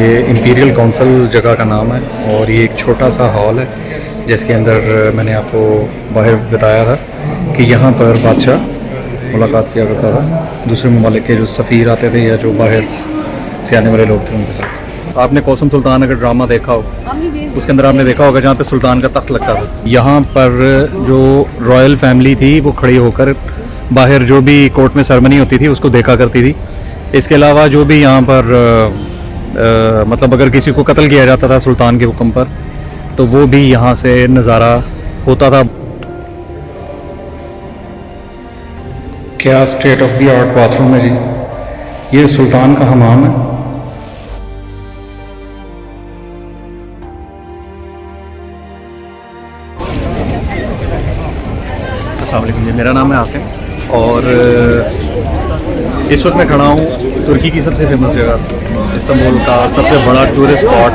ये imperial council जगह का नाम है और ये एक छोटा सा हॉल है जिसके अंदर मैंने आपको बाहर बताया था कि यहाँ पर बादशाह मुलाकात किया करता था दूसरे ममालिक के जो सफ़ीर आते थे या जो बाहर से आने वाले लोग थे उनके साथ। आपने कौसम सुल्तान अगर ड्रामा देखा हो उसके अंदर आपने देखा होगा जहाँ पे सुल्तान का तख्त लगता था, यहाँ पर जो रॉयल फैमिली थी वो खड़ी होकर बाहर जो भी कोर्ट में सेरेमनी होती थी उसको देखा करती थी। इसके अलावा जो भी यहाँ पर मतलब अगर किसी को कत्ल किया जाता था सुल्तान के हुक्म पर तो वो भी यहाँ से नज़ारा होता था। क्या state of the art bathroom है जी, ये सुल्तान का हमाम है। अस्सलाम वालेकुम जी, मेरा नाम है आसिम और इस वक्त मैं खड़ा हूँ तुर्की की सबसे फेमस जगह इस्तांबुल का सबसे बड़ा टूरिस्ट स्पॉट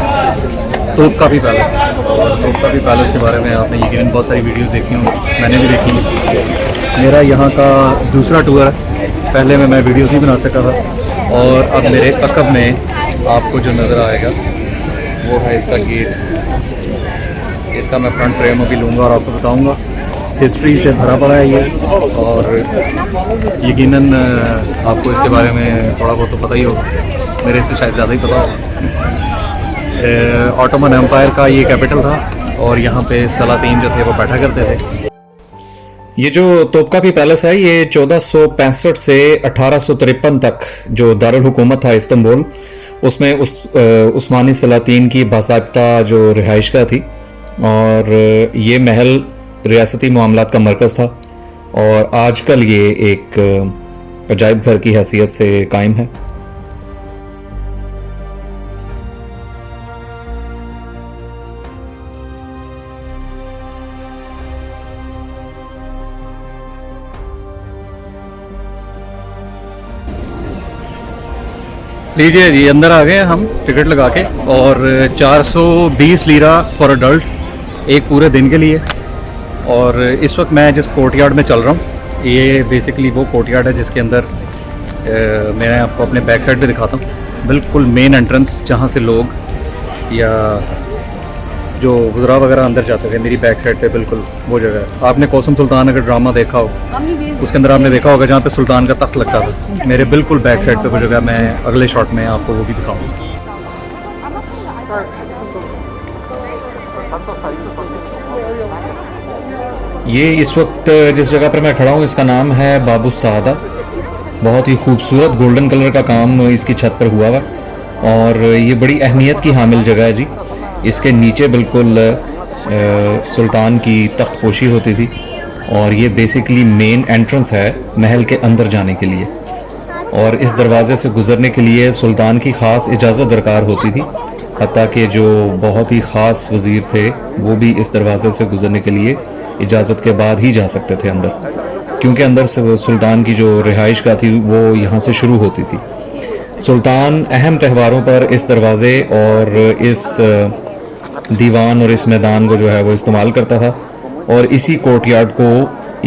तोपकापी पैलेस। और तोपकापी पैलेस के बारे में आपने यकीनन बहुत सारी वीडियोस देखी होंगी, मैंने भी देखी। मेरा यहाँ का दूसरा टूर है, पहले में मैं वीडियोस नहीं बना सका था और अब मेरे अकब में आपको जो नज़र आएगा वो है इसका गेट। इसका मैं फ्रंट फ्रेम अभी लूँगा और आपको बताऊँगा। हिस्ट्री से भरा पड़ा है ये और यकीनन आपको इसके बारे में थोड़ा बहुत तो पता ही होगा, मेरे से शायद ज़्यादा ही पता होगा। ऑटोमन एम्पायर का ये कैपिटल था और यहाँ पे सलातीन जो थे वो बैठा करते थे। ये जो तोपकापी पैलेस है ये 1465 से 1853 तक जो दारुल हुकूमत था इस्तांबुल उसमें उस्मानी सलातीन की बाज़ाब्ता जो रिहाइशगाह थी और ये महल रियासती मामलात का मरकज़ था और आजकल ये एक अजायब घर की हैसियत से कायम है। लीजिए ये अंदर आ गए हम टिकट लगा के और 420 लीरा फॉर अडल्ट एक पूरे दिन के लिए। और इस वक्त मैं जिस कोर्टयार्ड में चल रहा हूँ ये बेसिकली वो कोर्टयार्ड है जिसके अंदर मैं आपको अपने बैक साइड पे दिखाता हूँ। बिल्कुल मेन एंट्रेंस जहाँ से लोग या जो गुजरा वगैरह अंदर जाते थे, मेरी बैक साइड पे बिल्कुल वो जगह है। आपने कौसम सुल्तान अगर ड्रामा देखा हो उसके अंदर आपने देखा होगा जहाँ पे सुल्तान का तख्त लगता था, मेरे बिल्कुल बैक साइड पे वो जगह, मैं अगले शॉट में आपको वो भी दिखाऊँगा। ये इस वक्त जिस जगह पर मैं खड़ा हूँ इसका नाम है बाबू सादा। बहुत ही खूबसूरत गोल्डन कलर का काम इसकी छत पर हुआ हुआ और ये बड़ी अहमियत की हामिल जगह है जी। इसके नीचे बिल्कुल सुल्तान की तख्त पोशी होती थी और ये बेसिकली मेन एंट्रेंस है महल के अंदर जाने के लिए और इस दरवाज़े से गुज़रने के लिए सुल्तान की ख़ास इजाज़त दरकार होती थी, हत्ता कि जो बहुत ही ख़ास वज़ीर थे वो भी इस दरवाज़े से गुज़रने के लिए इजाज़त के बाद ही जा सकते थे अंदर, क्योंकि अंदर से सुल्तान की जो रिहाइशगाह थी वो यहाँ से शुरू होती थी। सुल्तान अहम त्योहारों पर इस दरवाज़े और इस दीवान और इस मैदान को जो है वो इस्तेमाल करता था और इसी कोर्टयार्ड को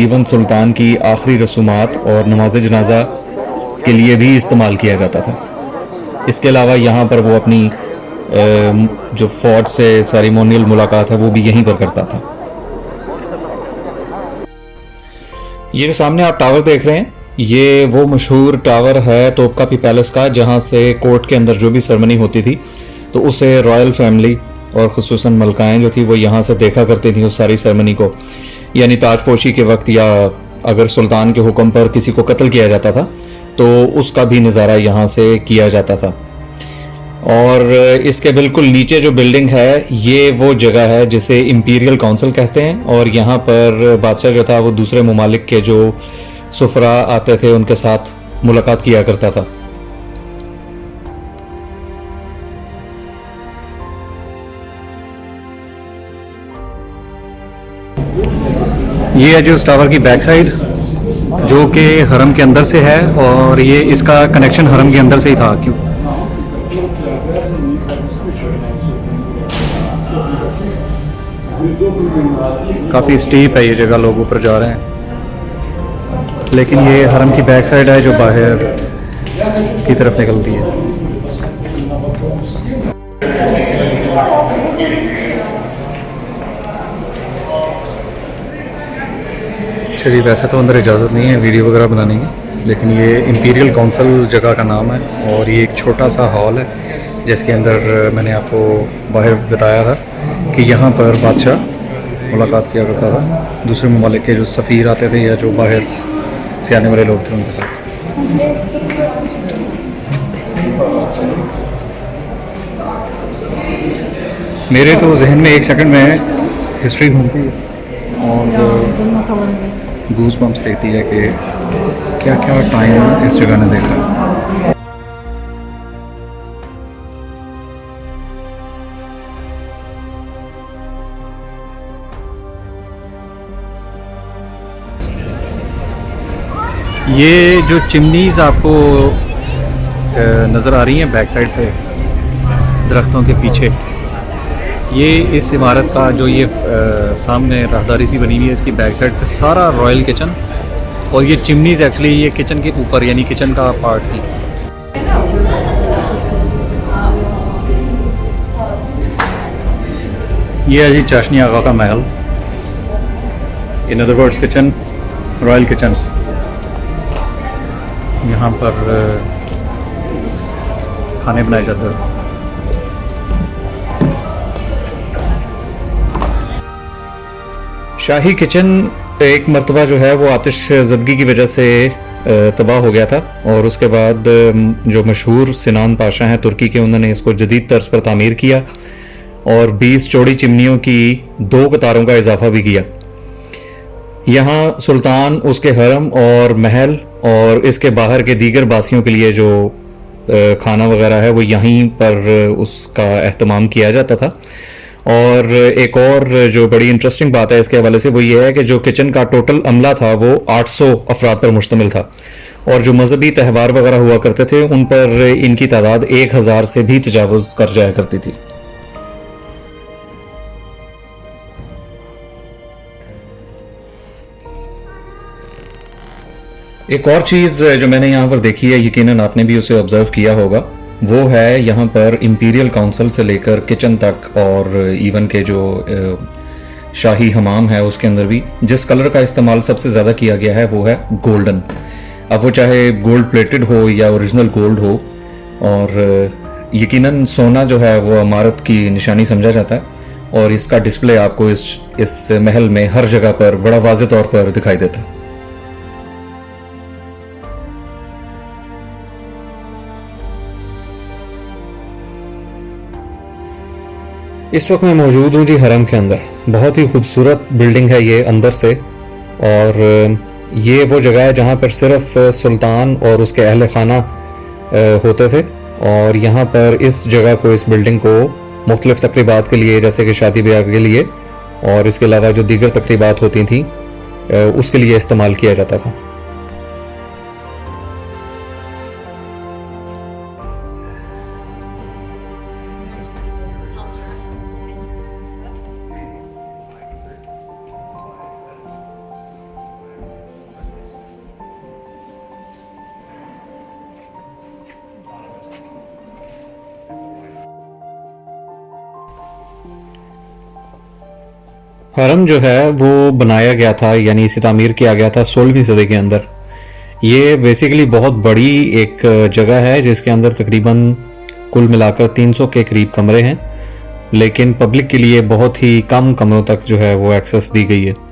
इवन सुल्तान की आखिरी रसूमात और नमाज जनाजा के लिए भी इस्तेमाल किया जाता था। इसके अलावा यहाँ पर वो अपनी जो फौज से सेरेमोनियल मुलाकात है वो भी यहीं पर करता था। ये जो सामने आप टावर देख रहे हैं ये वो मशहूर टावर है तोपकापी पैलेस का, जहाँ से कोर्ट के अंदर जो भी सेरेमनी होती थी तो उसे रॉयल फैमिली और ख़ुसूसन मलकाएँ जो थी वो यहाँ से देखा करती थी उस सारी सेरेमनी को। यानी ताजपोशी के वक्त या अगर सुल्तान के हुक्म पर किसी को कत्ल किया जाता था तो उसका भी नज़ारा यहाँ से किया जाता था। और इसके बिल्कुल नीचे जो बिल्डिंग है ये वो जगह है जिसे इंपीरियल काउंसिल कहते हैं और यहाँ पर बादशाह जो था वो दूसरे ममालिक के जो सुफरा आते थे उनके साथ मुलाकात किया करता था। ये है जो इस टावर की बैक साइड जो कि हरम के अंदर से है और ये इसका कनेक्शन हरम के अंदर से ही था। क्यों काफ़ी स्टीप है ये जगह, लोग ऊपर जा रहे हैं, लेकिन ये हरम की बैक साइड है जो बाहर की तरफ निकलती है। चलिए, वैसे तो अंदर इजाज़त नहीं है वीडियो वगैरह बनाने की, लेकिन ये इंपीरियल काउंसिल जगह का नाम है और ये एक छोटा सा हॉल है जिसके अंदर मैंने आपको बाहर बताया था कि यहाँ पर बादशाह मुलाकात किया करता था दूसरे ममालिक के जो सफ़ीर आते थे या जो बाहर से आने वाले लोग थे उनके साथ। मेरे तो जहन में एक सेकंड में हिस्ट्री घूमती है और गूज बम्स देती है कि क्या क्या टाइम इस जगह ने देखा। ये जो चिमनीज़ आपको नज़र आ रही हैं बैक साइड पे दरख्तों के पीछे, ये इस इमारत का जो ये सामने राहदारी सी बनी हुई है इसकी बैक साइड पे सारा रॉयल किचन, और ये चिमनीज़ एक्चुअली ये किचन के ऊपर यानी किचन का पार्ट थी। ये है जी चाशनी आगा का महल, in other words kitchen, royal kitchen. यहाँ पर खाने बनाए जाते थे। शाही किचन एक मर्तबा जो है वो आतिश ज़दगी की वजह से तबाह हो गया था, और उसके बाद जो मशहूर सिनान पाशा हैं तुर्की के, उन्होंने इसको जदीद तर्ज पर तामीर किया और 20 चौड़ी चिमनियों की 2 कतारों का इजाफा भी किया। यहाँ सुल्तान, उसके हरम और महल और इसके बाहर के दीगर बासियों के लिए जो खाना वगैरह है वो यहीं पर उसका एहतमाम किया जाता था। और एक और जो बड़ी इंटरेस्टिंग बात है इसके हवाले से वो ये है कि जो किचन का टोटल अमला था वो 800 अफराद पर मुश्तमिल था, और जो मजहबी त्यौहार वगैरह हुआ करते थे उन पर इनकी तादाद 1000 से भी तजावुज़ कर जाया करती थी। एक और चीज़ जो मैंने यहाँ पर देखी है, यकीनन आपने भी उसे ऑब्ज़र्व किया होगा, वो है यहाँ पर इंपीरियल काउंसिल से लेकर किचन तक और इवन के जो शाही हमाम है उसके अंदर भी जिस कलर का इस्तेमाल सबसे ज़्यादा किया गया है वो है गोल्डन। अब वो चाहे गोल्ड प्लेटेड हो या ओरिजिनल गोल्ड हो, और यकीनन सोना जो है वो इमारत की निशानी समझा जाता है, और इसका डिस्प्ले आपको इस महल में हर जगह पर बड़ा वाज़ेह तौर पर दिखाई देता है। इस वक्त मैं मौजूद हूँ जी हरम के अंदर। बहुत ही खूबसूरत बिल्डिंग है ये अंदर से, और ये वो जगह है जहाँ पर सिर्फ सुल्तान और उसके अहल खाना होते थे, और यहाँ पर इस जगह को, इस बिल्डिंग को मुख्तलिफ तकरीबात के लिए, जैसे कि शादी ब्याह के लिए और इसके अलावा जो दीगर तकरीबात होती थी उसके लिए इस्तेमाल किया जाता था। हरम जो है वो बनाया गया था, यानी इसे तामीर किया गया था 16वीं सदी के अंदर। ये बेसिकली बहुत बड़ी एक जगह है जिसके अंदर तकरीबन कुल मिलाकर 300 के करीब कमरे हैं, लेकिन पब्लिक के लिए बहुत ही कम कमरों तक जो है वो एक्सेस दी गई है।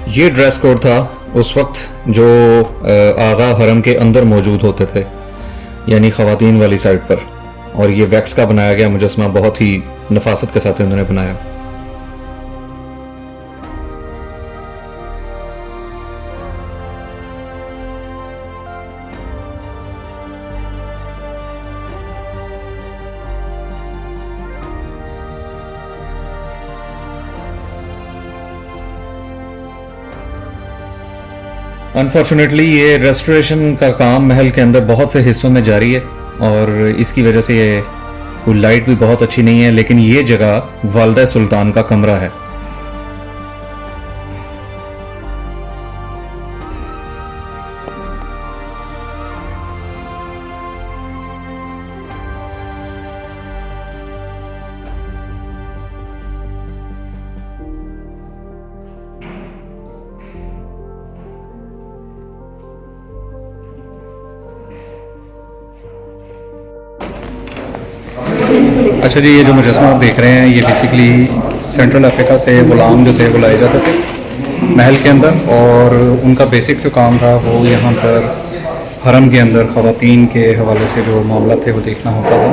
ये ड्रेस कोड था उस वक्त जो आगा हरम के अंदर मौजूद होते थे, यानी ख़वातीन वाली साइड पर, और ये वैक्स का बनाया गया मुजस्समा बहुत ही नफासत के साथ उन्होंने बनाया। अनफॉर्चुनेटली ये रेस्टोरेशन का काम महल के अंदर बहुत से हिस्सों में जारी है, और इसकी वजह से ये वो लाइट भी बहुत अच्छी नहीं है, लेकिन ये जगह वालदा सुल्तान का कमरा है। अच्छा जी, ये जो मुजस्समा आप देख रहे हैं ये बेसिकली सेंट्रल अफ्रीका से ग़ुलाम जो थे वो लाए जाते थे महल के अंदर, और उनका बेसिक जो काम था वो यहाँ पर हरम के अंदर ख़वातीन के हवाले से जो मामला थे वो देखना होता था।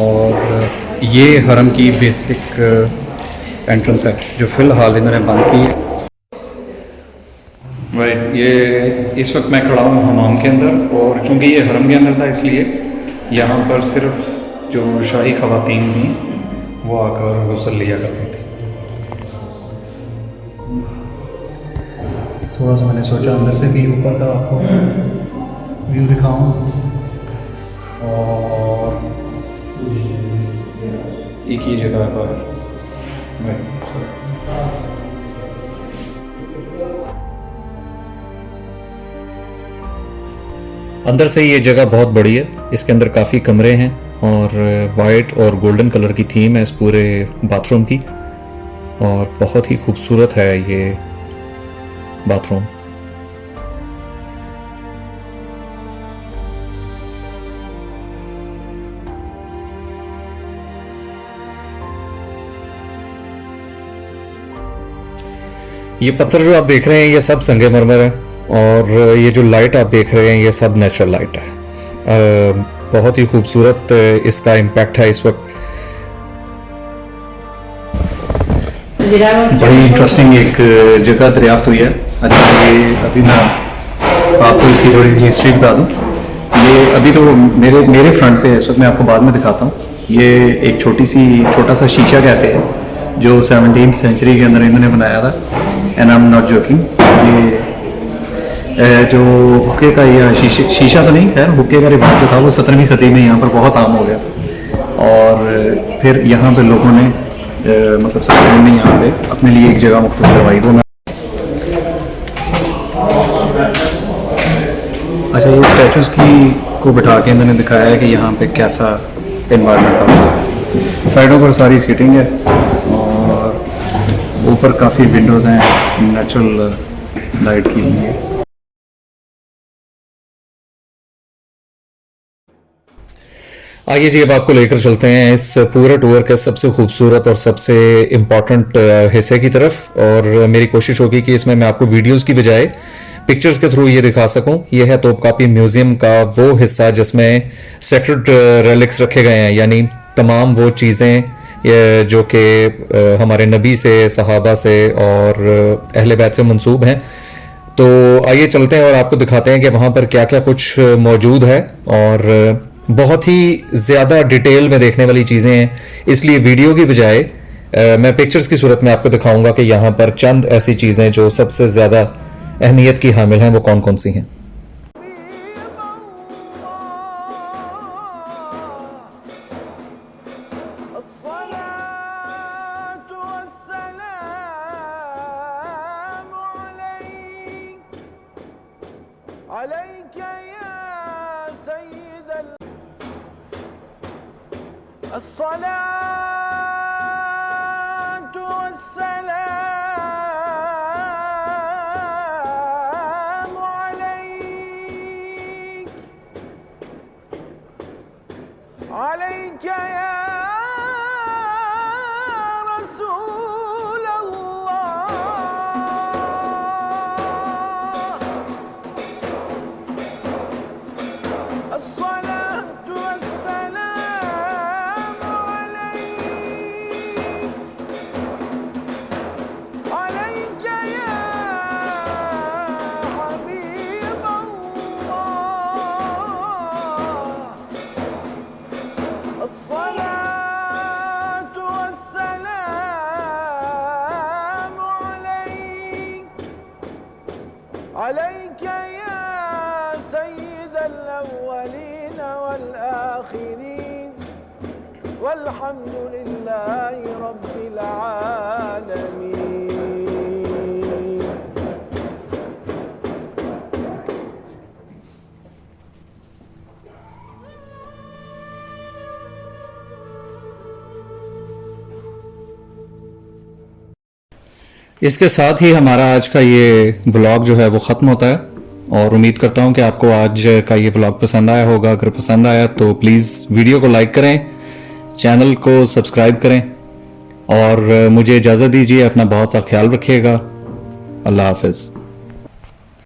और ये हरम की बेसिक एंट्रेंस है जो फ़िलहाल इन्होंने बंद की है। राइट, ये इस वक्त मैं खड़ा हूँ हमाम के अंदर, और चूँकि ये हरम के अंदर था इसलिए यहाँ पर सिर्फ जो शाही ख़वातीन थी वो आकर गुस्ल लिया करती थी। थोड़ा सा मैंने सोचा अंदर से भी ऊपर का आपको व्यू दिखाऊं, और एक ही जगह पर अंदर से ये जगह बहुत बड़ी है, इसके अंदर काफ़ी कमरे हैं और वाइट और गोल्डन कलर की थीम है इस पूरे बाथरूम की, और बहुत ही खूबसूरत है ये बाथरूम। ये पत्थर जो आप देख रहे हैं ये सब संगमरमर है, और ये जो लाइट आप देख रहे हैं ये सब नेचुरल लाइट है। बहुत ही खूबसूरत इसका इम्पैक्ट है इस वक्त। बड़ी इंटरेस्टिंग एक जगह दरियाफ्त हुई है। अच्छा, ये अभी मैं आपको इसकी थोड़ी सी हिस्ट्री बता दूँ। ये अभी तो मेरे फ्रंट पे है, इस वक्त मैं आपको बाद में दिखाता हूँ। ये एक छोटा सा शीशा कैफे है जो 17th सेंचुरी के अंदर इन्होंने बनाया था, and I am not joking. ये जो हुक्के का या शीशा तो नहीं, खैर हुक्के का रिवाज जो था वो 17वीं सदी में यहाँ पर बहुत आम हो गया था, और फिर यहाँ पे लोगों ने मतलब सरकार ने यहाँ पे अपने लिए एक जगह मुख्तस करवाई। वो अच्छा, ये स्टैचूज़ को बिठा के इन्होंने दिखाया है कि यहाँ पे कैसा एनवायरनमेंट था। साइडों पर सारी सीटिंग है और ऊपर काफ़ी विंडोज़ हैं, नेचुरल लाइट की हुई है। आइए जी, अब आपको लेकर चलते हैं इस पूरे टूर के सबसे खूबसूरत और सबसे इम्पॉर्टेंट हिस्से की तरफ, और मेरी कोशिश होगी कि इसमें मैं आपको वीडियोस की बजाय पिक्चर्स के थ्रू ये दिखा सकूं। यह है तोपकापी म्यूजियम का वो हिस्सा जिसमें सेक्रेड रेलिक्स रखे गए हैं, यानी तमाम वो चीज़ें जो कि हमारे नबी से, सहाबा से और अहले बैत से मंसूब हैं। तो आइए चलते हैं और आपको दिखाते हैं कि वहाँ पर क्या क्या कुछ मौजूद है, और बहुत ही ज़्यादा डिटेल में देखने वाली चीज़ें हैं, इसलिए वीडियो की बजाय मैं पिक्चर्स की सूरत में आपको दिखाऊंगा कि यहाँ पर चंद ऐसी चीज़ें जो सबसे ज़्यादा अहमियत की हामिल हैं वो कौन कौन सी हैं। वल्हम्दुलिल्लाहि रब्बिल आलमीन। इसके साथ ही हमारा आज का ये व्लॉग जो है वो ख़त्म होता है और उम्मीद करता हूँ कि आपको आज का ये व्लॉग पसंद आया होगा। अगर पसंद आया तो प्लीज़ वीडियो को लाइक करें, चैनल को सब्सक्राइब करें और मुझे इजाज़त दीजिए। अपना बहुत सा ख्याल रखिएगा। अल्लाह हाफ़िज़।